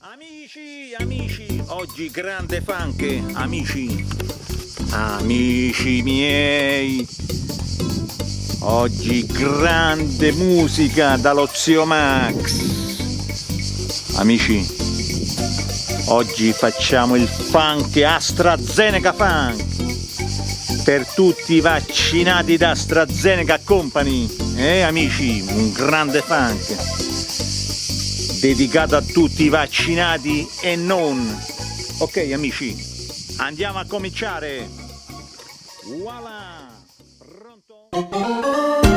Amici, amici, oggi grande Fank, amici, amici miei, oggi grande musica dallo ZioMax, amici, oggi facciamo il Fank Astrazeneca Fank, per tutti i vaccinati da Astrazeneca Company, amici, un grande Fank. Dedicato a tutti i vaccinati e non. Ok amici, andiamo a cominciare. Voilà, pronto?